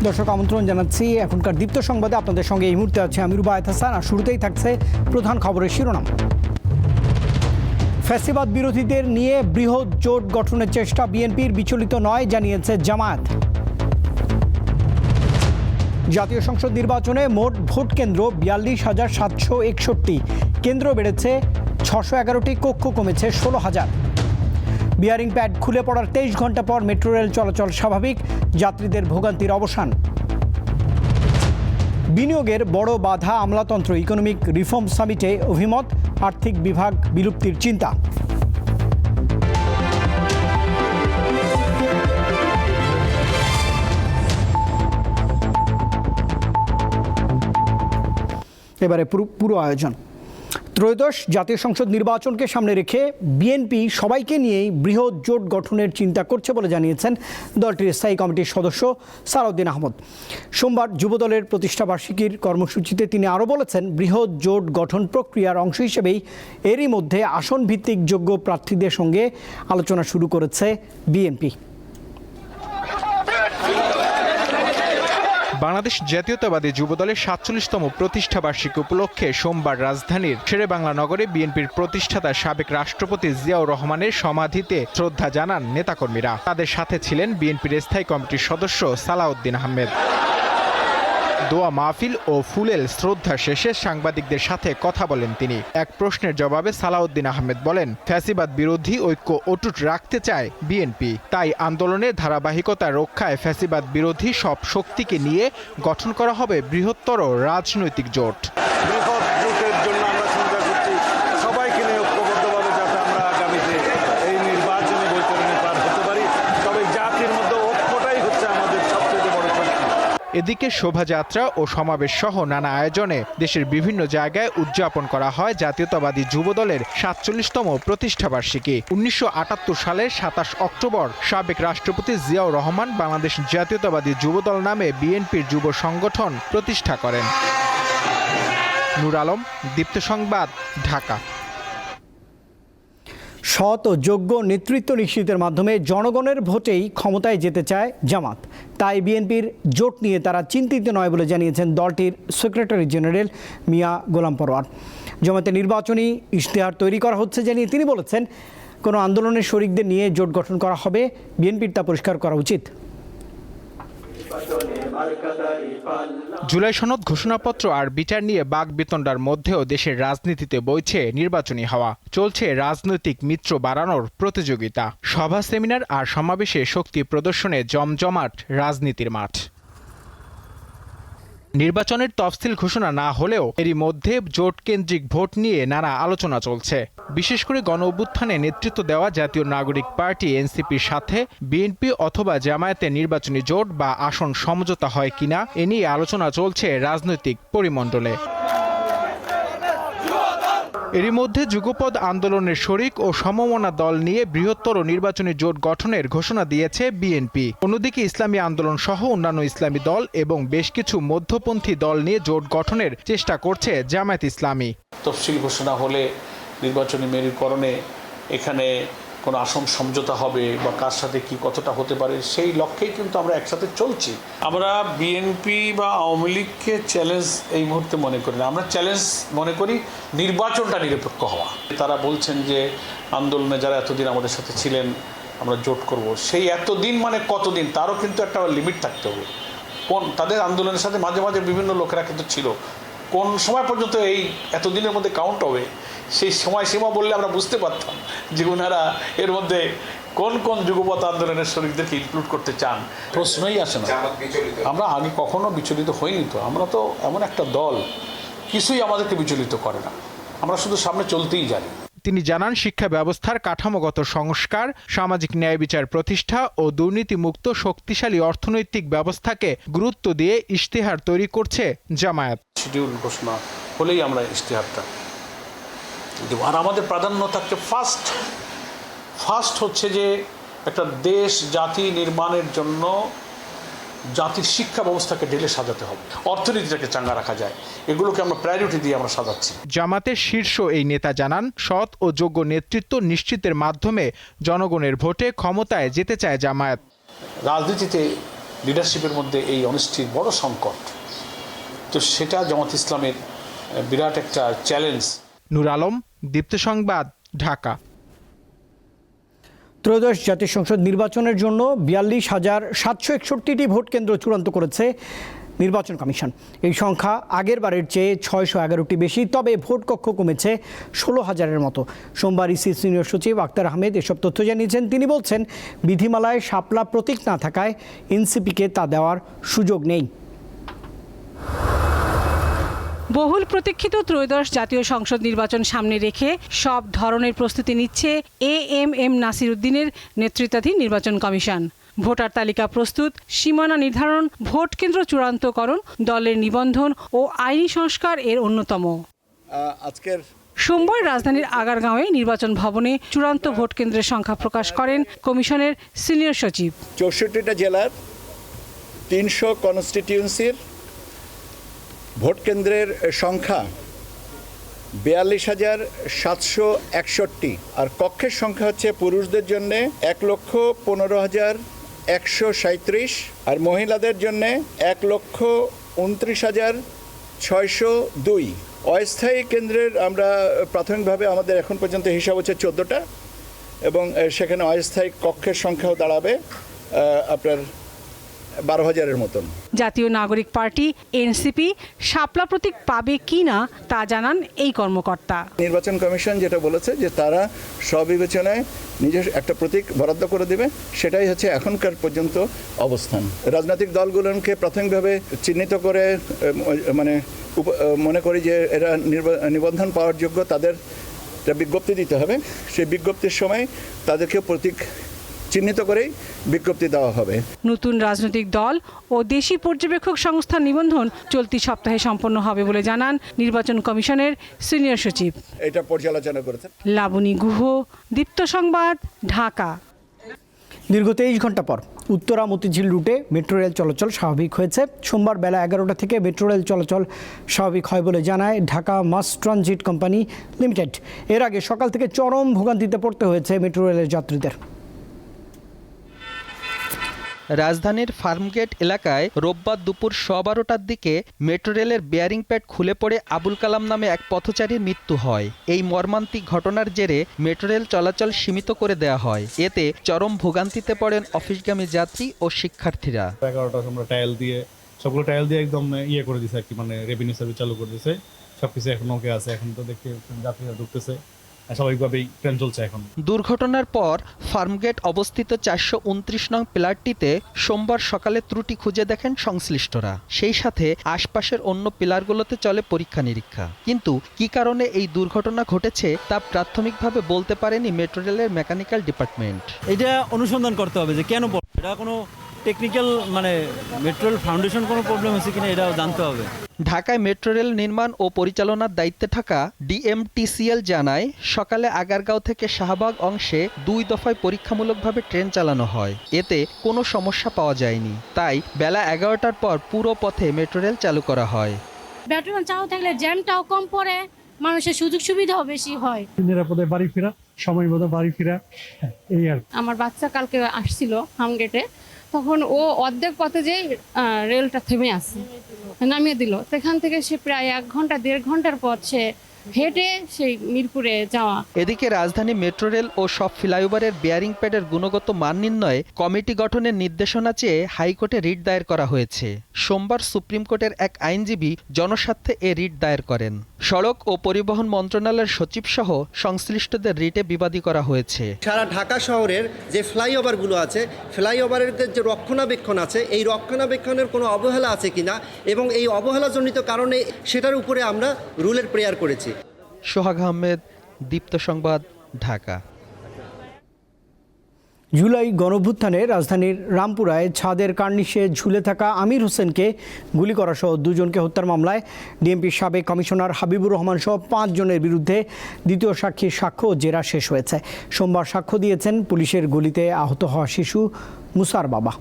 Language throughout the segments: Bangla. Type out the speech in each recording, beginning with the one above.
দর্শক আমন্ত্রণ জানাচ্ছি এখনকার দীপ্ত সংবাদে। আপনাদের সঙ্গে এই মুহূর্তে আছে আমি রুবায়েত হাসান। আর শুরুতেই থাকছে প্রধান খবরের শিরোনাম। ফ্যাসিবাদ বিরোধীদের নিয়ে বৃহৎ জোট গঠনের চেষ্টা বিএনপির, বিচলিত নয় জানিয়েছে জামায়াত। জাতীয় সংসদ নির্বাচনে মোট ভোট কেন্দ্র 42,761, কেন্দ্র বেড়েছে 611টি, কক্ষ কমেছে 16,000। বিয়ারিং প্যাড খুলে পড়ার 23 ঘন্টা পর মেট্রো রেল চলাচল স্বাভাবিক, যাত্রীদের ভোগান্তির অবসান। বিনিয়োগের বড় বাধা আমলাতন্ত্র, ইকোনমিক রিফর্ম সামিটে অভিমত, আর্থিক বিভাগ বিলুপ্তির চিন্তা। এবারে পুরো আয়োজন। ত্রয়োদশ জাতীয় সংসদ নির্বাচনকে সামনে রেখে বিএনপি সবাইকে নিয়েই বৃহৎ জোট গঠনের চিন্তা করছে বলে জানিয়েছেন দলটির স্থায়ী কমিটির সদস্য সালাউদ্দিন আহমদ। সোমবার যুবদলের প্রতিষ্ঠাবার্ষিকীর কর্মসূচিতে তিনি আরও বলেছেন, বৃহৎ জোট গঠন প্রক্রিয়ার অংশ হিসেবেই এরই মধ্যে আসন ভিত্তিক যোগ্য প্রার্থীদের সঙ্গে আলোচনা শুরু করেছে বিএনপি। বাংলাদেশ জাতীয়তাবাদী যুবদলের ৪৭তম প্রতিষ্ঠাবার্ষিকী উপলক্ষে সোমবার রাজধানীর শেরেবাংলা নগরে বিএনপির প্রতিষ্ঠাতা সাবেক রাষ্ট্রপতি জিয়াউর রহমানের সমাধিতে শ্রদ্ধা জানান নেতাকর্মীরা। তাদের সাথে ছিলেন বিএনপির স্থায়ী কমিটির সদস্য সালাউদ্দিন আহমেদ। দোয়া মাহফিল ও ফুলেল শ্রদ্ধা শেষে সাংবাদিকদের সাথে কথা বলেন তিনি। এক প্রশ্নের জবাবে সালাউদ্দিন আহমেদ বলেন, ফ্যাসিবাদ বিরোধী ঐক্য অটুট রাখতে চায় বিএনপি, তাই আন্দোলনের ধারাবাহিকতা রক্ষায় ফ্যাসিবাদ বিরোধী সব শক্তিকে নিয়ে গঠন করা হবে বৃহত্তর রাজনৈতিক জোট। এদিকে শোভাযাত্রা ও সমাবেশ সহ নানা আয়োজনে দেশের বিভিন্ন জায়গায় উদযাপন করা হয় জাতীয়তাবাদী যুবদলের ৪৭তম প্রতিষ্ঠাবার্ষিকী। ১৯৭৮ সালের ২৭ অক্টোবর সাবেক রাষ্ট্রপতি জিয়াউর রহমান বাংলাদেশ জাতীয়তাবাদী যুবদল নামে বিএনপির যুব সংগঠন প্রতিষ্ঠা করেন। নূর আলম, দীপ্ত সংবাদ, ঢাকা। সৎ ও যোগ্য নেতৃত্ব নিশ্চিতের মাধ্যমে জনগণের ভোটেই ক্ষমতায় যেতে চায় জামাত। তাই বিএনপির জোট নিয়ে তারা চিন্তিত নয় বলে জানিয়েছেন দলটির সেক্রেটারি জেনারেল মিয়া গোলাম পরোয়ার। জামাতের নির্বাচনী ইশতেহার তৈরি করা হচ্ছে জানিয়ে তিনি বলেছেন, কোনো আন্দোলনের শরিকদের নিয়ে জোট গঠন করা হবে, বিএনপির তা পরিষ্কার করা উচিত। জুলাই সনদ ঘোষণাপত্র আর বিচার নিয়ে বাকবিতণ্ডার মধ্যেও দেশের রাজনীতিতে বইছে নির্বাচনী হাওয়া। চলছে রাজনৈতিক মিত্র বাড়ানোর প্রতিযোগিতা। সভা, সেমিনার আর সমাবেশে শক্তি প্রদর্শনে জমজমাট রাজনীতির মাঠ। নির্বাচনের তফসিল ঘোষণা না হলেও এরই মধ্যে জোট কেন্দ্রিক ভোট নিয়ে নানা আলোচনা চলছে। বিশেষ করে গণ অভ্যুত্থানে নেতৃত্ব দেওয়া জাতীয় নাগরিক পার্টি এনসিপির সাথে বিএনপি অথবা জামায়াতের নির্বাচনী জোট বা আসন সমঝোতা হয় কিনা এ নিয়ে আলোচনা চলছে রাজনৈতিক পরিমণ্ডলে। এরই মধ্যে যুগপৎ আন্দোলনের শরিক ও সমমনা দল নিয়ে বৃহত্তর নির্বাচনী জোট গঠনের ঘোষণা দিয়েছে বিএনপি। অন্যদিকে ইসলামী আন্দোলন সহ অন্যান্য ইসলামী দল এবং বেশ কিছু মধ্যপন্থী দল নিয়ে জোট গঠনের চেষ্টা করছে জামায়াত ইসলামী। তফসিল ঘোষণা হলে নির্বাচনী মেরুকরণে এখানে কোনো আসন সমঝোতা হবে বা কার সাথে কি কতটা হতে পারে, সেই লক্ষ্যেই কিন্তু আমরা একসাথে চলছি। আমরা বিএনপি বা আওয়ামী লীগকে চ্যালেঞ্জ এই মুহূর্তে মনে করি না, আমরা চ্যালেঞ্জ মনে করি নির্বাচনটা নিরপেক্ষ হওয়া। তারা বলছেন যে আন্দোলনে যারা এতদিন আমাদের সাথে ছিলেন আমরা জোট করব, সেই এতদিন মানে কতদিন, তারও কিন্তু একটা লিমিট থাকতে হবে। তাদের আন্দোলনের সাথে মাঝে মাঝে বিভিন্ন লোকেরা কিন্তু ছিল, কোন সময় পর্যন্ত এই এতদিনের মধ্যে কাউন্ট হবে সেই সময়সীমা বললে আমরা বুঝতে পারতাম যে ওনারা এর মধ্যে কোন কোন যুগপৎ আন্দোলনের শরীরদেরকে ইনক্লুড করতে চান। প্রশ্নই আসে না। আমরা আগে কখনো বিচলিত হইনি, তো আমরা তো এমন একটা দল, কিছুই আমাদেরকে বিচলিত করে না, আমরা শুধু সামনে চলতেই জানি। তিনি জানান, শিক্ষা ব্যবস্থার কাঠামোগত সংস্কার, সামাজিক ন্যায় বিচার প্রতিষ্ঠা ও দুর্নীতিমুক্ত শক্তিশালী অর্থনৈতিক ব্যবস্থাকে গুরুত্ব দিয়ে ইশতেহার তৈরি করছে জামায়াত। শিডিউল ঘোষণা হলেই আমরা ইশতেহারটা দেব। আর আমাদের প্রাধান্য থাকছে ফার্স্ট হচ্ছে যে একটা দেশ জাতি নির্মাণের জন্য জাতির শিক্ষা ব্যবস্থাকে ঢেলে সাজাতে হবে, অর্থনীতিটাকে চাঙ্গা রাখা যায়, এগুলোকে আমরা প্রায়োরিটি দিয়ে আমরা সাজাচ্ছি। জামাতের শীর্ষ এই নেতা জানান, সৎ ও যোগ্য নেতৃত্ব নিশ্চিতের মাধ্যমে জনগণের ভোটে ক্ষমতায় যেতে চায় জামায়াত। রাজনীতিতে লিডারশিপের মধ্যে এই অনিশ্চিত বড় সংকট, তো সেটা জামাত ইসলামের বিরাট একটা চ্যালেঞ্জ। নূর আলম, দীপ্ত সংবাদ, ঢাকা। ত্রয়োদশ জাতীয় সংসদ নির্বাচনের জন্য 42,761টি ভোট কেন্দ্র চূড়ান্ত করেছে নির্বাচন কমিশন। এই সংখ্যা আগের বারের চেয়ে 611টি বেশি, তবে ভোট কক্ষ কমেছে 16,000-এর মতো। সোমবার ইসি সিনিয়র সচিব আক্তার আহমেদ এসব তথ্য জানিয়েছেন। তিনি বলছেন, বিধিমালায় শাপলা প্রতীক না থাকায় এনসিপিকে তা দেওয়ার সুযোগ নেই। বহুল প্রতীক্ষিত ত্রয়োদশ জাতীয় সংসদ নির্বাচন সামনে রেখে সব ধরনের প্রস্তুতি নিচ্ছে এএমএম নাসির উদ্দিনের নেতৃত্বাধীন নির্বাচন কমিশন। ভোটার তালিকা প্রস্তুত, সীমানা নির্ধারণ, ভোট কেন্দ্র চূড়ান্তকরণ, দলের নিবন্ধন ও আইনি সংস্কার এর অন্যতম। সোমবার রাজধানীর আগারগাঁওয়ে নির্বাচন ভবনে চূড়ান্ত ভোট কেন্দ্রের সংখ্যা প্রকাশ করেন কমিশনের সিনিয়র সচিব। 64টা জেলার 300 কনস্টিটিউয়েন্সির ভোট কেন্দ্রের সংখ্যা 42,761, আর কক্ষের সংখ্যা হচ্ছে পুরুষদের জন্য 1,15,137 আর মহিলাদের জন্য 1,29,602। অস্থায়ী কেন্দ্রের আমরা প্রাথমিকভাবে আমাদের এখন পর্যন্ত হিসাব হচ্ছে 14টা, এবং সেখানে অস্থায়ী কক্ষের সংখ্যাও দাঁড়াবে আপনার 12,000-এর মতন। জাতীয় নাগরিক পার্টি এনসিপি শাপলা প্রতীক পাবে কিনা তা জানান এই কর্মকর্তা। নির্বাচন কমিশন যেটা বলেছে যে তারা স্ববিবেচনায় নিজের একটা প্রতীক বরাদ্দ করে দেবে, সেটাই হচ্ছে এখনকার পর্যন্ত অবস্থান। রাজনৈতিক দলগুলোকে প্রাথমিকভাবে চিহ্নিত করে মনে করি যে এরা নিবন্ধন পাওয়ার যোগ্য, তাদের বিজ্ঞপ্তি দিতে হবে। সেই বিজ্ঞপ্তির সময় তাদেরকে প্রতীক চিহ্নিত করেই বিজ্ঞপ্তি দেওয়া হবে। নতুন রাজনৈতিক দল ও দেশি পর্যবেক্ষক সংস্থার নিবন্ধন চলতি সপ্তাহে সম্পন্ন হবে বলে জানান নির্বাচন কমিশনের সিনিয়র সচিব। এটা পর্যালোচনা করেছেন লাবণী গুহ, দীপ্ত সংবাদ, ঢাকা। দীর্ঘ 23 ঘন্টা পর উত্তরা মতিঝিল রুটে মেট্রো রেল চলাচল স্বাভাবিক হয়েছে। সোমবার বেলা 11টা থেকে মেট্রো রেল চলাচল স্বাভাবিক হয় বলে জানায় Dhaka mass transit company limited. এর আগে সকাল থেকে চরম ভোগান্তিতে পড়তে হয়েছে মেট্রো রেলের যাত্রীদের। রাজধানীর ফার্মগেট এলাকায় রোববার দুপুর 12টার দিকে মেট্রো রেলের বেয়ারিং প্যাড খুলে পড়ে আবুল কালাম নামে এক পথচারীর মৃত্যু হয়। এই মর্মান্তিক ঘটনার জেরে মেট্রো রেল চলাচল সীমিত করে দেওয়া হয়। এতে চরম ভোগান্তিতে পড়েন অফিসগামী যাত্রী ও শিক্ষার্থীরা। 11টার সময় সবগুলো টাইল দিয়ে একদম করে দিছে আর কি, রেভিনিউ সার্ভিস চালু করে দিছে। সবকিছু এখন ওকে আছে। এখন তো দেখি যাত্রীরা ঢুকতেছে, স্বাভাবিকভাবেই ট্রেন চলছে এখন। দুর্ঘটনার পর ফার্মগেট অবস্থিত 429 নং পিলারটিতে সোমবার সকালে ত্রুটি খুঁজে দেখেন সংশ্লিষ্টরা। সেই সাথে আশপাশের অন্য পিলারগুলোতে চলে পরীক্ষা নিরীক্ষা। কিন্তু কি কারণে এই দুর্ঘটনা ঘটেছে তা প্রাথমিকভাবে বলতে পারেনি মেট্রো রেলের মেকানিক্যাল ডিপার্টমেন্ট। এটা অনুসন্ধান করতে হবে যে কেন এটা কোনো টেকনিক্যাল মেট্রো রেল ফাউন্ডেশন কোনো প্রবলেম হয়েছে কিনা এটাও জানতে হবে। ঢাকায় মেট্রো রেল নির্মাণ ও পরিচালনার দায়িত্বে থাকা ডিএমটিসিএল জানায়, সকালে আগারগাঁও থেকে শাহবাগ অংশে 2 দফায় পরীক্ষামূলকভাবে ট্রেন চালানো হয়। এতে কোনো সমস্যা পাওয়া যায়নি। তাই বেলা 11টার পর পুরো পথে মেট্রো রেল চালু করা হয়। মেট্রো রেল চালু থাকলে জ্যামটাও কম পড়ে, মানুষের সুযোগ সুবিধাও বেশি হয়। নিরাপদে বাড়ি ফেরা, সময় মতো বাড়ি ফেরা, এই আর। আমার বাচ্চা কালকে আসছিল হামগেটে, তখন ও অর্ধেক পথে যে রেলটা থেমে আসে, নামিয়ে দিল। সেখান থেকে সে প্রায় 1 ঘন্টা 1.5 ঘন্টার পথ সে হেঁটে সেই মিরপুরে যাওয়া। এদিকে রাজধানী মেট্রো রেল ও সব ফ্লাইওভারের বেয়ারিং প্যাডের গুণগত মান নির্ণয়ে কমিটি গঠনের নির্দেশনা চেয়ে হাইকোর্টে রিট দায়ের করা হয়েছে। সোমবার সুপ্রিম কোর্টের এক আইনজীবী জনস্বার্থে এ রিট দায়ের করেন। সড়ক ও পরিবহন মন্ত্রণালয়ের সচিব সহ সংশ্লিষ্টদের রিটে বিবাদী করা হয়েছে। সারা ঢাকা শহরের যে ফ্লাইওভারগুলো আছে, ফ্লাইওভারের যে রক্ষণাবেক্ষণ আছে, এই রক্ষণাবেক্ষণের কোনো অবহেলা আছে কিনা এবং এই অবহেলাজনিত কারণে সেটার উপরে আমরা রুলের প্রেয়ার করেছি। সোহাগ আহমেদ, দীপ্ত সংবাদ, ঢাকা। জুলাই গণঅভ্যুত্থানে রাজধানীর রামপুরায় ছাদের কার্নিশে ঝুলে থাকা আমির হোসেনকে গুলি করা সহ 2 জনকে হত্যার মামলায় ডিএমপির সাবেক কমিশনার হাবিবুর রহমান সহ 5 জনের বিরুদ্ধে দ্বিতীয় সাক্ষীর সাক্ষ্য জেরা শেষ হয়েছে। সোমবার সাক্ষ্য দিয়েছেন পুলিশের গুলিতে আহত হওয়া শিশু মুসার বাবা।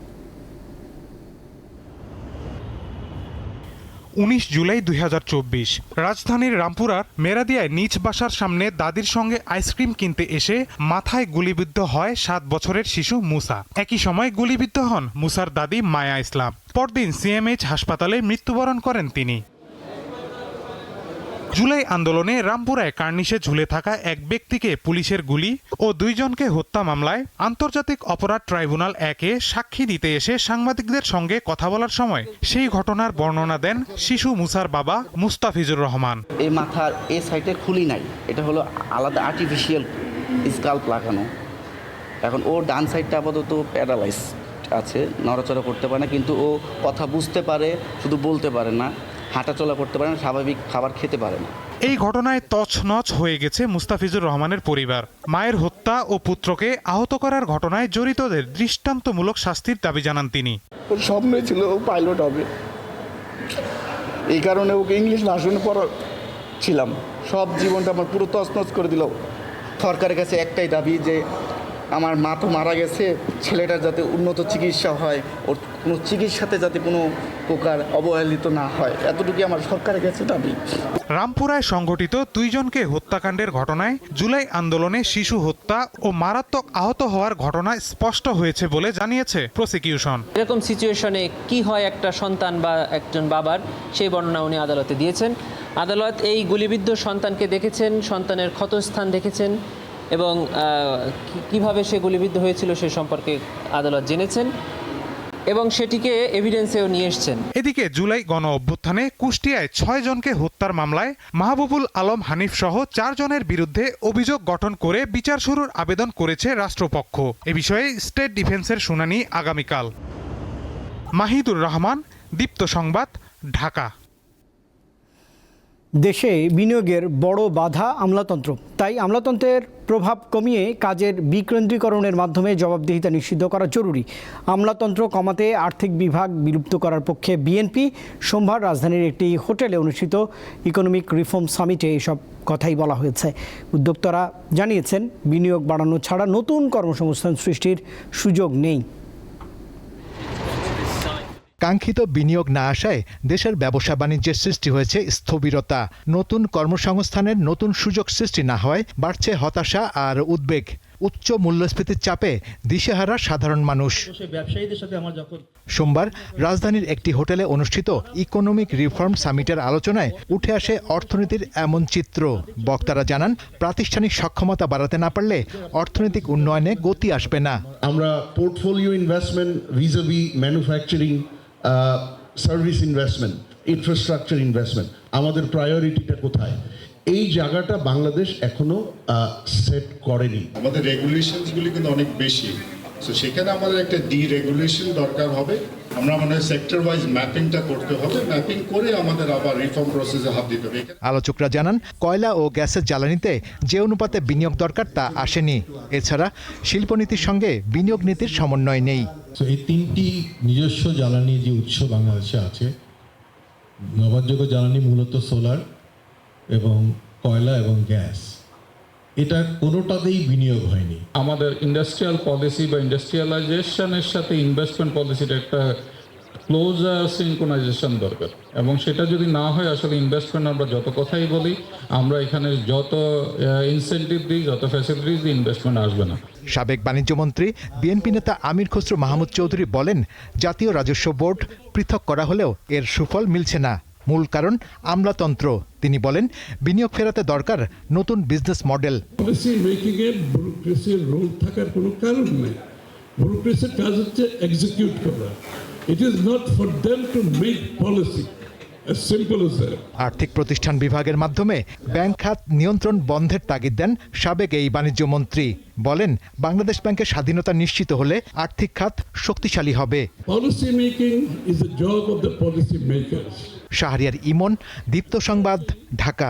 19 জুলাই 2024। রাজধানীর রামপুরার মেরাদিয়ায় নিজ বাসার সামনে দাদির সঙ্গে আইসক্রিম কিনতে এসে মাথায় গুলিবিদ্ধ হয় 7 বছরের শিশু মুসা। একই সময় গুলিবিদ্ধ হন মুসার দাদি মায়া ইসলাম। পরদিন সিএমএইচ হাসপাতালে মৃত্যুবরণ করেন তিনি। জুলাই আন্দোলনে রামপুরায় কার্নিশে ঝুলে থাকা এক ব্যক্তিকে পুলিশের গুলি ও 2 জনকে হত্যা মামলায় আন্তর্জাতিক অপরাধ ট্রাইব্যুনাল 1-এ সাক্ষী দিতে এসে সাংবাদিকদের সঙ্গে কথা বলার সময় সেই ঘটনার বর্ণনা দেন শিশু মুসার বাবা মুস্তাফিজুর রহমান। এই মাথার এই সাইডে খুলি নাই, এটা হলো আলাদা আর্টিফিশিয়াল স্কাল্প লাগানো। এখন ও ডান সাইডটা আপাতত প্যারালাইজ আছে, নড়াচড়া করতে পারে না, কিন্তু ও কথা বুঝতে পারে, শুধু বলতে পারে না, হাঁটাচলা করতে পারে না, স্বাভাবিক খাবার খেতে পারে না। এই ঘটনায় তছনছ হয়ে গেছে মুস্তাফিজুর রহমানের পরিবার। মায়ের হত্যা ও পুত্রকে আহত করার ঘটনায় জড়িতদের দৃষ্টান্তমূলক শাস্তির দাবি জানান তিনি। ওর স্বপ্নই ছিল ও পাইলট হবে, এই কারণে ওকে ইংলিশ ভাষণে পড়াচ্ছিলাম। সব জীবনটা আমার পুরো তছনছ করে দিল। সরকারের কাছে একটাই দাবি যে আমার মা তো মারা গেছে, ছেলেটার যাতে উন্নত চিকিৎসা হয়, ওর কোনো চিকিৎসাতে যাতে কোনো প্রকার অবহেলিত না হয়, এতটুকু আমার সরকারের কাছে দাবি। রামপুরায় সংঘটিত 2 জনকে হত্যাকাণ্ডের ঘটনায় জুলাই আন্দোলনে শিশু হত্যা ও মারাত্মক আহত হওয়ার ঘটনা স্পষ্ট হয়েছে বলে জানিয়েছে প্রসিকিউশন। এরকম সিচুয়েশনে কি হয় একটা সন্তান বা একজন বাবার, সেই বর্ণনা উনি আদালতে দিয়েছেন। আদালত এই গুলিবিদ্ধ সন্তানকে দেখেছেন, সন্তানের ক্ষতস্থান দেখেছেন এবং কিভাবে সে গুলিবিদ্ধ হয়েছিল সে সম্পর্কে আদালত জেনেছেন এবং সেটিকে এভিডেন্সেও নিয়ে এসেছেন। এদিকে জুলাই গণ অভ্যুত্থানে কুষ্টিয়ায় 6 জনকে হত্যার মামলায় মাহবুবুল আলম হানিফ সহ 4 জনের বিরুদ্ধে অভিযোগ গঠন করে বিচার শুরুর আবেদন করেছে রাষ্ট্রপক্ষ। এ বিষয়ে স্টেট ডিফেন্সের শুনানি আগামীকাল। মাহিদুর রহমান, দীপ্ত সংবাদ, ঢাকা। দেশে বিনিয়োগের বড় বাধা আমলাতন্ত্র, তাই আমলাতন্ত্রের প্রভাব কমিয়ে কাজের বিকেন্দ্রীকরণের মাধ্যমে জবাবদিহিতা নিষিদ্ধ করা জরুরি। আমলাতন্ত্র কমাতে আর্থিক বিভাগ বিলুপ্ত করার পক্ষে বিএনপি। সোমবার রাজধানীর একটি হোটেলে অনুষ্ঠিত ইকোনমিক রিফর্ম সামিটে এসব কথাই বলা হয়েছে। উদ্যোক্তারা জানিয়েছেন, বিনিয়োগ বাড়ানো ছাড়া নতুন কর্মসংস্থান সৃষ্টির সুযোগ নেই। কাঙ্ক্ষিত বিনিয়োগ না আসায় দেশের ব্যবসা বাণিজ্যের সৃষ্টি হয়েছে স্থবিরতা। নতুন কর্মসংস্থানের নতুন সুযোগ সৃষ্টি না হওয়ায় বাড়ছে হতাশা আর উদ্বেগ। উচ্চ মূল্যস্ফীতির চাপে দিশেহারা সাধারণ মানুষ। সোমবার রাজধানীর একটি হোটেলে অনুষ্ঠিত ইকোনমিক রিফর্ম সামিটের আলোচনায় উঠে আসে অর্থনীতির এমন চিত্র। বক্তারা জানান, প্রাতিষ্ঠানিক সক্ষমতা বাড়াতে না পারলে অর্থনৈতিক উন্নয়নে গতি আসবে না। আমরা portfolio investment, vis a vis manufacturing, service investment, infrastructure investment, আমাদের প্রায়োরিটিটা কোথায়, এই জায়গাটা বাংলাদেশ এখনো সেট করেনি। আমাদের রেগুলেশনসগুলি কিন্তু অনেক বেশি, তো সেখানে আমাদের একটা ডিরেগুলেশন দরকার হবে। আমরা মনে হয় সেক্টর ওয়াইজ ম্যাপিংটা করতে হবে, ম্যাপিং করে আমাদের আবার রিফর্ম প্রসেসে হাত দিতে হবে। আলোচকরা জানান, কয়লা ও গ্যাসের জ্বালানিতে যে অনুপাতে বিনিয়োগ দরকার তা আসেনি। এছাড়া শিল্পনীতির সঙ্গে বিনিয়োগ নীতির সমন্বয় নেই। এই 3টি নিজস্ব জ্বালানি যে উৎস বাংলাদেশে আছে, নবায়নযোগ্য জ্বালানি মূলত সোলার এবং কয়লা এবং গ্যাস, এটা কোনোটাতেই বিনিয়োগ হয়নি। আমাদের ইন্ডাস্ট্রিয়াল পলিসি বা ইন্ডাস্ট্রিয়ালাইজেশনের সাথে ইনভেস্টমেন্ট পলিসির একটা ক্লোজার সিনক্রোনাইজেশন দরকার এবং সেটা যদি না হয় আসলে ইনভেস্টমেন্ট আমরা যত কথাই বলি, আমরা এখানে যত ইনসেন্টিভ দিই, যত ফ্যাসিলিটিস দিই, ইনভেস্টমেন্ট আসবে না। সাবেক বাণিজ্যমন্ত্রী বিএনপি নেতা আমির খসরু মাহমুদ চৌধুরী বলেন, জাতীয় রাজস্ব বোর্ড পৃথক করা হলেও এর সুফল মিলছে না। মূল কারণ আমলাতন্ত্র। তিনি বলেন, বিনিয়োগ ফেরাতে দরকার নতুন বিজনেস মডেল। পলিসি মেকিংয়ে ব্যুরোক্রেসির রোল থাকার কোনো কারণ নেই। ব্যুরোক্রেসির কাজ হচ্ছে এক্সিকিউট করা। It is not for them to make policy. আর্থিক প্রতিষ্ঠান বিভাগের মাধ্যমে ব্যাংক খাত নিয়ন্ত্রণ বন্ধের তাগিদ দেন সাবেক এই বাণিজ্যমন্ত্রী। বলেন, বাংলাদেশ ব্যাংকের স্বাধীনতা নিশ্চিত হলে আর্থিক খাত শক্তিশালী হবে। Policy making is the job of the policy makers. Shahriar Emon, Deepto সংবাদ, ঢাকা।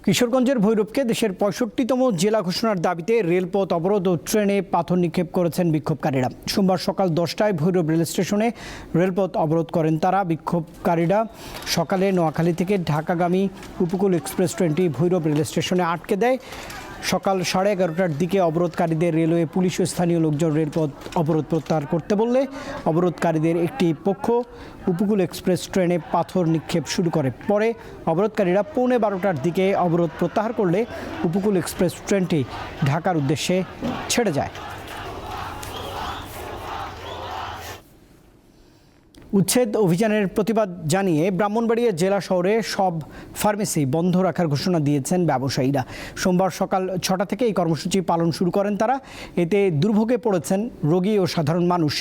কিশোরগঞ্জের ভৈরবকে দেশের 65তম জেলা ঘোষণার দাবিতে রেলপথ অবরোধ ও ট্রেনে পাথর নিক্ষেপ করেছেন বিক্ষোভকারীরা। সোমবার সকাল 10টায় ভৈরব রেল স্টেশনে রেলপথ অবরোধ করেন তারা। বিক্ষোভকারীরা সকালে নোয়াখালী থেকে ঢাকাগামী উপকূল এক্সপ্রেস ট্রেনটি ভৈরব রেল স্টেশনে আটকে দেয়। সকাল 11:30টার দিকে অবরোধকারীদের রেলওয়ে পুলিশ ও স্থানীয় লোকজন রেলপথ অবরোধ প্রত্যাহার করতে বললে অবরোধকারীদের একটি পক্ষ উপকূল এক্সপ্রেস ট্রেনে পাথর নিক্ষেপ শুরু করে। পরে অবরোধকারীরা 11:15টার দিকে অবরোধ প্রত্যাহার করলে উপকূল এক্সপ্রেস ট্রেনটি ঢাকার উদ্দেশ্যে ছেড়ে যায়। উচ্ছেদ অভিযানের প্রতিবাদ জানিয়ে ব্রাহ্মণবাড়িয়া জেলা শহরে সব ফার্মেসি বন্ধ রাখার ঘোষণা দিয়েছেন ব্যবসায়ীরা। সোমবার সকাল 6টা থেকে এই কর্মসূচি পালন শুরু করেন তারা। এতে দুর্ভোগে পড়েছেন রোগী ও সাধারণ মানুষ।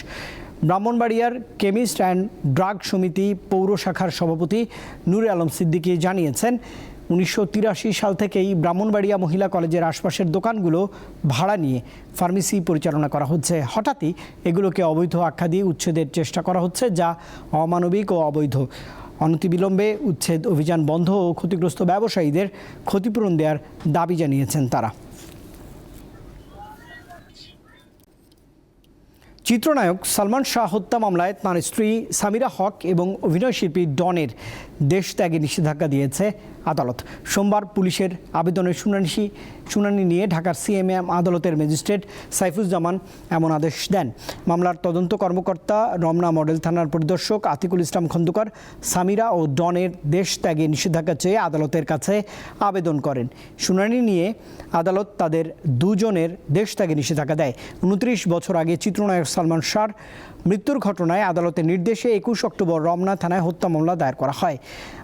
ব্রাহ্মণবাড়িয়ার কেমিস্ট অ্যান্ড ড্রাগ সমিতি পৌর শাখার সভাপতি নূরে আলম সিদ্দিকী জানিয়েছেন, 1983 সাল থেকেই ব্রাহ্মণবাড়িয়া মহিলা কলেজের আশপাশের দোকানগুলো ভাড়া নিয়ে ফার্মেসি পরিচালনা করা হচ্ছে। হঠাৎই এগুলোকে অবৈধ আখ্যা দিয়ে উচ্ছেদের চেষ্টা করা হচ্ছে, যা অমানবিক ও অবৈধ। অনতিবিলম্বে উচ্ছেদ অভিযান বন্ধ ও ক্ষতিগ্রস্ত ব্যবসায়ীদের ক্ষতিপূরণ দেওয়ার দাবি জানিয়েছেন তারা। চিত্রনায়ক সালমান শাহ হত্যা মামলায় তাঁর স্ত্রী সামিরা হক এবং অভিনয়শিল্পী ডনের দেশ ত্যাগে নিষেধাজ্ঞা দিয়েছে আদালত। সোমবার পুলিশের আবেদনের শুনানি নিয়ে ঢাকার সিএমএম আদালতের ম্যাজিস্ট্রেট সাইফুজ্জামান এমন আদেশ দেন। মামলার তদন্ত কর্মকর্তা রমনা মডেল থানার পরিদর্শক আতিকুল ইসলাম খন্দকার সামিরা ও ডনের দেশ ত্যাগে নিষেধাজ্ঞা চেয়ে আদালতের কাছে আবেদন করেন। শুনানি নিয়ে আদালত তাদের দুজনের দেশ ত্যাগে নিষেধাজ্ঞা দেয়। 29 বছর আগে চিত্রনায়ক সালমান শাহর মৃত্যুর ঘটনায় আদালতের নির্দেশে 21 অক্টোবর রমনা থানায় হত্যা মামলা দায়ের করা হয়।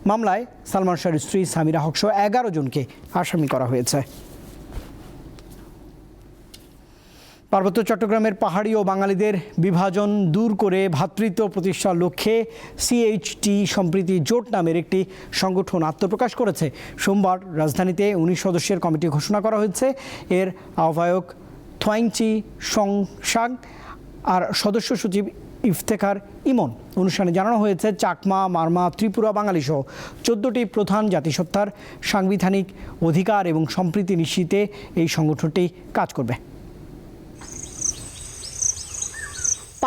মামলায় সালমান শাহর স্ত্রী সামিরা হক সহ 11 জনকে আসামি করা হয়েছে। পার্বত্য চট্টগ্রামের পাহাড়ি ও বাঙালিদের বিভাজন দূর করে ভ্রাতৃত্ব প্রতিষ্ঠার লক্ষ্যে CHT সম্প্রীতি জোট নামের একটি সংগঠন আত্মপ্রকাশ করেছে। সোমবার রাজধানীতে 19 সদস্যের কমিটি ঘোষণা করা হয়েছে। এর আহ্বায়ক থোয়াইংচি সংসাং আর সদস্য সচিব ইফতেখার ইমন। অনুষ্ঠানে জানানো হয়েছে, চাকমা, মারমা, ত্রিপুরা, বাঙালি সহ 14টি প্রধান জাতিসত্তার সাংবিধানিক অধিকার এবং সম্প্রীতি নিশ্চিতে এই সংগঠনটি কাজ করবে।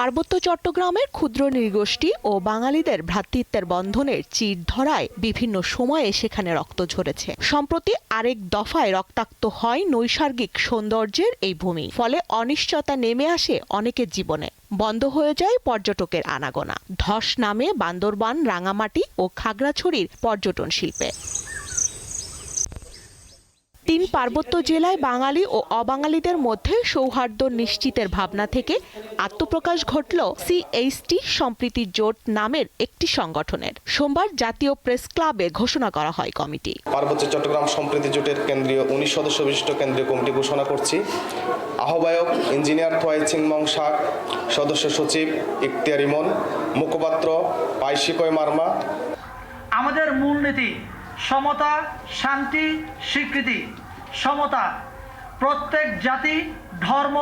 পার্বত্য চট্টগ্রামের ক্ষুদ্র নৃগোষ্ঠী ও বাঙালিদের ভ্রাতৃত্বের বন্ধনের চির ধরায় বিভিন্ন সময়ে সেখানে রক্ত ঝরেছে। সম্প্রতি আরেক দফায় রক্তাক্ত হয় নৈসর্গিক সৌন্দর্যের এই ভূমি। ফলে অনিশ্চয়তা নেমে আসে অনেকের জীবনে। বন্ধ হয়ে যায় পর্যটকের আনাগোনা। ধস নামে বান্দরবান, রাঙামাটি ও খাগড়াছড়ির পর্যটন শিল্পে। 3 পার্বত্য জেলায় বাঙালি ও অবাঙালিদের মধ্যে সৌহার্দ্য নিশ্চিতের ভাবনা থেকে আত্মপ্রকাশ ঘটল CHT সম্প্রীতি জোট নামের একটি সংগঠনের। সোমবার জাতীয় প্রেস ক্লাবে ঘোষণা করা হয় কমিটি। পার্বত্য চট্টগ্রাম সম্প্রীতি জোটের কেন্দ্রীয় 19 সদস্য বিশিষ্ট কেন্দ্রীয় কমিটি ঘোষণা করছি। আহ্বায়ক ইঞ্জিনিয়ার থোয়াইচিং মংসাক, সদস্য সচিব ইখতিয়ার ইমন, মুখপাত্র পাইশিকয় মারমা। আমাদের মূলনীতি সমতা, শান্তি, স্বীকৃতি। সমতা, প্রত্যেক জাতি, ধর্ম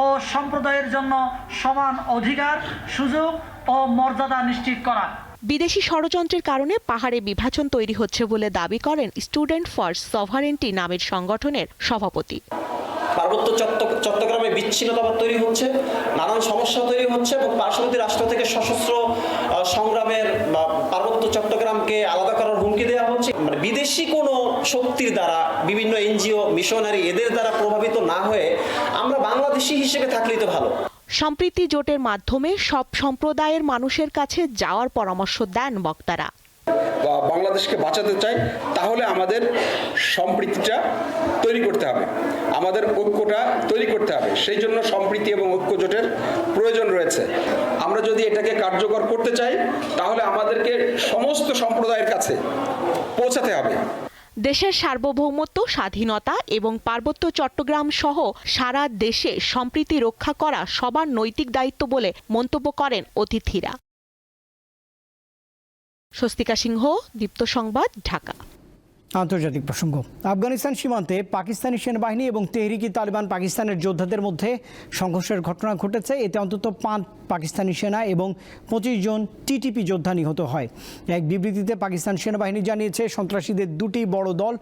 ও সম্প্রদায়ের জন্য সমান অধিকার, সুযোগ ও মর্যাদা নিশ্চিত করা। বিদেশি ষড়যন্ত্রের কারণে পাহাড়ে বিভাজন তৈরি হচ্ছে বলে দাবি করেন স্টুডেন্ট ফর সভারেন্টি নামের সংগঠনের সভাপতি। পার্বত্য চট্টগ্রামে বিচ্ছিন্নতাবাদ তৈরি হচ্ছে, নানান সমস্যা তৈরি হচ্ছে এবং পার্শ্ববর্তী রাষ্ট্র থেকে সশস্ত্র সংগ্রামের পার্বত্য চট্টগ্রামকে আলাদা করার হুমকি দেওয়া হচ্ছে। মানে বিদেশি কোনো শক্তির দ্বারা, বিভিন্ন NGO, মিশনারি এদের দ্বারা প্রভাবিত না হয়ে আমরা বাংলাদেশি হিসেবে থাকলেই তো ভালো। সম্প্রীতি জোটের মাধ্যমে সব সম্প্রদায়ের মানুষের কাছে যাওয়ার পরামর্শ দেন বক্তারা। বাংলাদেশকে বাঁচাতে চাই, তাহলে আমাদের সম্প্রীতিটা তৈরি করতে হবে, আমাদের ঐক্যটা তৈরি করতে হবে। সেই জন্য সম্প্রীতি এবং ঐক্য জোটের প্রয়োজন রয়েছে। আমরা যদি এটাকে কার্যকর করতে চাই, তাহলে আমাদেরকে সমস্ত সম্প্রদায়ের কাছে পৌঁছাতে হবে। দেশের সার্বভৌমত্ব, স্বাধীনতা এবং পার্বত্য চট্টগ্রাম সহ সারা দেশে সম্প্রীতি রক্ষা করা সবার নৈতিক দায়িত্ব বলে মন্তব্য করেন অতিথিরা। স্বস্তিকা সিংহ, দীপ্ত সংবাদ, ঢাকা। আন্তর্জাতিক প্রসঙ্গ। আফগানিস্তান সীমান্তে পাকিস্তানি সেনাবাহিনী এবং তেহরিকি তালিবান পাকিস্তানের যোদ্ধাদের মধ্যে সংঘর্ষের ঘটনা ঘটেছে। এতে অন্তত 5 পাকিস্তানি সেনা এবং 25 জন TTP যোদ্ধা নিহত হয়। এক বিবৃতিতে পাকিস্তান সেনাবাহিনী জানিয়েছে, সন্ত্রাসীদের 2টি বড় দল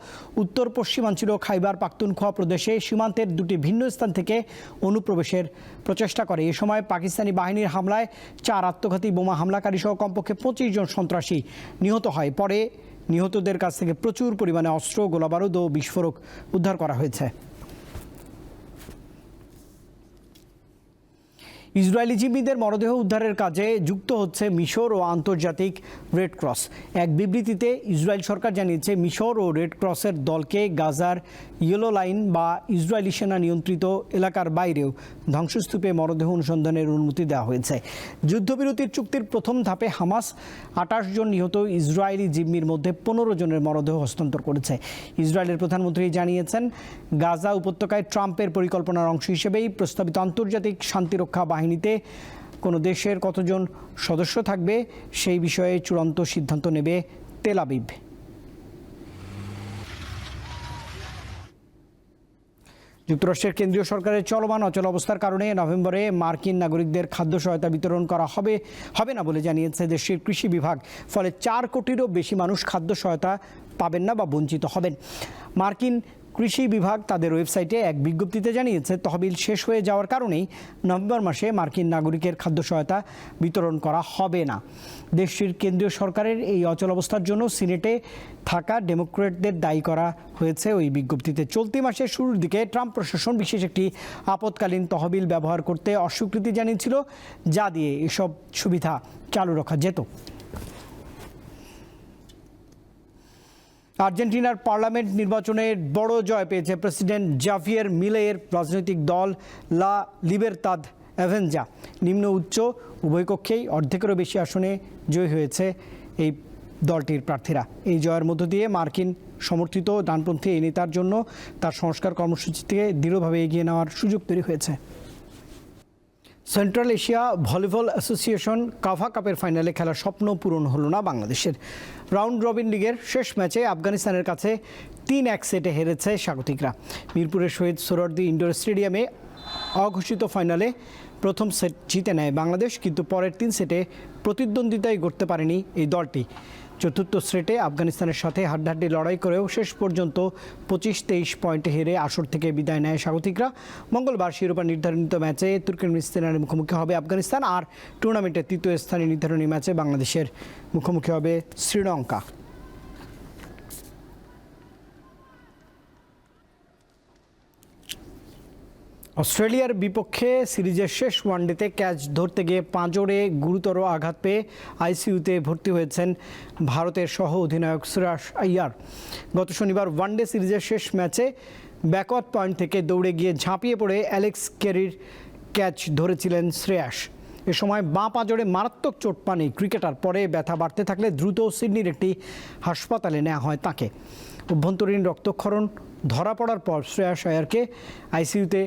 উত্তর পশ্চিমাঞ্চল খাইবার পাখতুনখোয়া প্রদেশে সীমান্তের 2টি ভিন্ন স্থান থেকে অনুপ্রবেশের প্রচেষ্টা করে। এ সময় পাকিস্তানি বাহিনীর হামলায় 4 আত্মঘাতী বোমা হামলাকারী সহ কমপক্ষে 25 জন সন্ত্রাসী নিহত হয়। পরে নিহতদের কাছ থেকে প্রচুর পরিমাণে অস্ত্র, গোলাবারুদ ও বিস্ফোরক উদ্ধার করা হয়েছে। ইসরায়েলি জিম্মিদের মরদেহ উদ্ধারের কাজে যুক্ত হচ্ছে মিশর ও আন্তর্জাতিক রেড ক্রস। এক বিবৃতিতে ইসরায়েল সরকার জানিয়েছে, মিশর ও রেড ক্রসের দলকে গাজার ইয়েলো লাইন বা ইসরায়েলি সেনা নিয়ন্ত্রিত এলাকার বাইরেও ধ্বংসস্তূপে মরদেহ অনুসন্ধানের অনুমতি দেওয়া হয়েছে। যুদ্ধবিরতির চুক্তির প্রথম ধাপে হামাস 28 জন নিহত ইসরায়েলি জিম্মির মধ্যে 15 জনের মরদেহ হস্তান্তর করেছে। ইসরায়েলের প্রধানমন্ত্রী জানিয়েছেন, গাজা উপত্যকায় ট্রাম্পের পরিকল্পনার অংশ হিসেবেই প্রস্তাবিত আন্তর্জাতিক শান্তিরক্ষা বাহিনীতে কোনো দেশের কতজন সদস্য থাকবে সেই বিষয়ে চূড়ান্ত সিদ্ধান্ত নেবে তেল আবিব। যুক্তরাষ্ট্রের কেন্দ্রীয় সরকারের চলমান অচল অবস্থার কারণে নভেম্বরে মার্কিন নাগরিকদের খাদ্য সহায়তা বিতরণ করা হবে না বলে জানিয়েছে দেশটির কৃষি বিভাগ। ফলে 4 কোটিরও বেশি মানুষ খাদ্য সহায়তা পাবেন না বা বঞ্চিত হবেন। মার্কিন কৃষি বিভাগ তাদের ওয়েবসাইটে এক বিজ্ঞপ্তিতে জানিয়েছে, তহবিল শেষ হয়ে যাওয়ার কারণেই নভেম্বর মাসে মার্কিন নাগরিকের খাদ্য সহায়তা বিতরণ করা হবে না। দেশটির কেন্দ্রীয় সরকারের এই অচল অবস্থার জন্য সিনেটে থাকা ডেমোক্র্যাটদের দায়ী করা হয়েছে ওই বিজ্ঞপ্তিতে। চলতি মাসের শুরুর দিকে ট্রাম্প প্রশাসন বিশেষ একটি আপৎকালীন তহবিল ব্যবহার করতে অস্বীকৃতি জানিয়েছিল, যা দিয়ে এসব সুবিধা চালু রাখা যেত। আর্জেন্টিনার পার্লামেন্ট নির্বাচনে বড় জয় পেয়েছে প্রেসিডেন্ট জাভিয়ের মিলেইয়ের রাজনৈতিক দল লা লিবার্তাদ অ্যাভেঞ্জা। নিম্ন উচ্চ উভয় কক্ষেই অর্ধেকেরও বেশি আসনে জয়ী হয়েছে এই দলটির প্রার্থীরা। এই জয়ের মধ্য দিয়ে মার্কিন সমর্থিত ডানপন্থী এই নেতার জন্য তার সংস্কার কর্মসূচি থেকে দৃঢ়ভাবে এগিয়ে নেওয়ার সুযোগ তৈরি হয়েছে। Central Asia volleyball association CAVA কাপের ফাইনালে খেলার স্বপ্ন পূরণ হলো না বাংলাদেশের। রাউন্ড রবিন লিগের শেষ ম্যাচে আফগানিস্তানের কাছে 3-1 সেটে হেরেছে স্বাগতিকরা। মিরপুরের শহীদ সোহরাওয়ার্দী ইনডোর স্টেডিয়ামে অঘোষিত ফাইনালে প্রথম সেট জিতে নেয় বাংলাদেশ, কিন্তু পরের 3 সেটে প্রতিদ্বন্দ্বিতাই করতে পারেনি এই দলটি। চতুর্থ সেটে আফগানিস্তানের সাথে হাড্ডাহাড্ডি লড়াই করেও শেষ পর্যন্ত 25-23 পয়েন্টে হেরে আসর থেকে বিদায় নেয় স্বাগতিকরা। মঙ্গলবার শিরোপা নির্ধারিত ম্যাচে তুর্কমেনিস্তানের মুখোমুখি হবে আফগানিস্তান, আর টুর্নামেন্টের 3য় স্থানে নির্ধারণী ম্যাচে বাংলাদেশের মুখোমুখি হবে শ্রীলঙ্কা। অস্ট্রেলিয়ার বিপক্ষে সিরিজের শেষ ওয়ানডেতে ক্যাচ ধরতে গিয়ে পাঁজরে গুরুতর আঘাত পেয়ে আইসিইউতে ভর্তি হয়েছেন ভারতের সহ অধিনায়ক শ্রেয়াস আইয়ার। গত শনিবার ওয়ানডে সিরিজের শেষ ম্যাচে ব্যাকওয়ার্ড পয়েন্ট থেকে দৌড়ে গিয়ে ঝাঁপিয়ে পড়ে অ্যালেক্স ক্যারির ক্যাচ ধরেছিলেন শ্রেয়াস। এ সময় বাঁ পাঁজরে মারাত্মক চোট পান এই ক্রিকেটার। পরে ব্যথা বাড়তে থাকলে দ্রুত সিডনির একটি হাসপাতালে নেওয়া হয় তাকে। অভ্যন্তরীণ রক্তক্ষরণ ধরা পড়ার পর শ্রেয়াস আইয়ারকে আইসিইউতে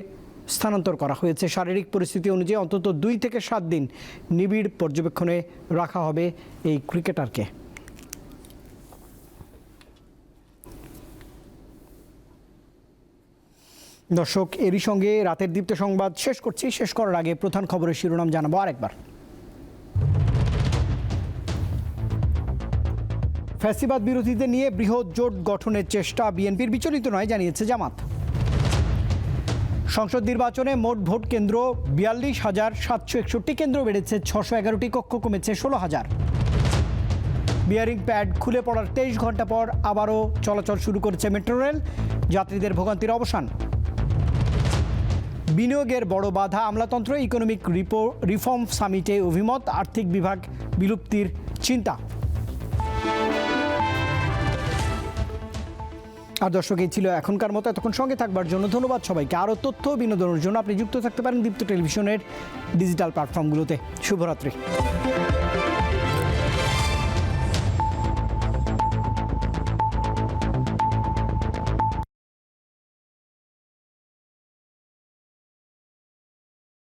স্থানান্তর করা হয়েছে। শারীরিক পরিস্থিতি অনুযায়ী অন্তত 2 থেকে 7 দিন নিবিড় পর্যবেক্ষণে রাখা হবে এই ক্রিকেটারকে। দর্শক, এরই সঙ্গে রাতের দীপ্ত সংবাদ শেষ করছি। শেষ করার আগে প্রধান খবরের শিরোনাম জানাবো আরেকবার। ফ্যাসিবাদ বিরোধীদের নিয়ে বৃহৎ জোট গঠনের চেষ্টা বিএনপির, বিচলিত নয় জানিয়েছে জামাত। সংসদ নির্বাচনে মোট ভোট কেন্দ্র 42,761 কেন্দ্র বেড়েছে 611টি, কক্ষ কমেছে 16,000। বিয়ারিং প্যাড খুলে পড়ার 23 ঘন্টা পর আবারও চলাচল শুরু করেছে মেট্রো রেল, যাত্রীদের ভোগান্তির অবসান। বিনিয়োগের বড় বাধা আমলাতন্ত্র, ইকোনমিক রিফর্ম সামিটে অভিমত, আর্থিক বিভাগ বিলুপ্তির চিন্তা। আর দর্শক, এই ছিল এখনকার মতো। এতক্ষণ সঙ্গে থাকবার জন্য ধন্যবাদ সবাইকে। আরও তথ্য বিনোদনের জন্য আপনি যুক্ত থাকতে পারেন দীপ্ত টেলিভিশনের ডিজিটাল প্ল্যাটফর্মগুলোতে। শুভরাত্রি।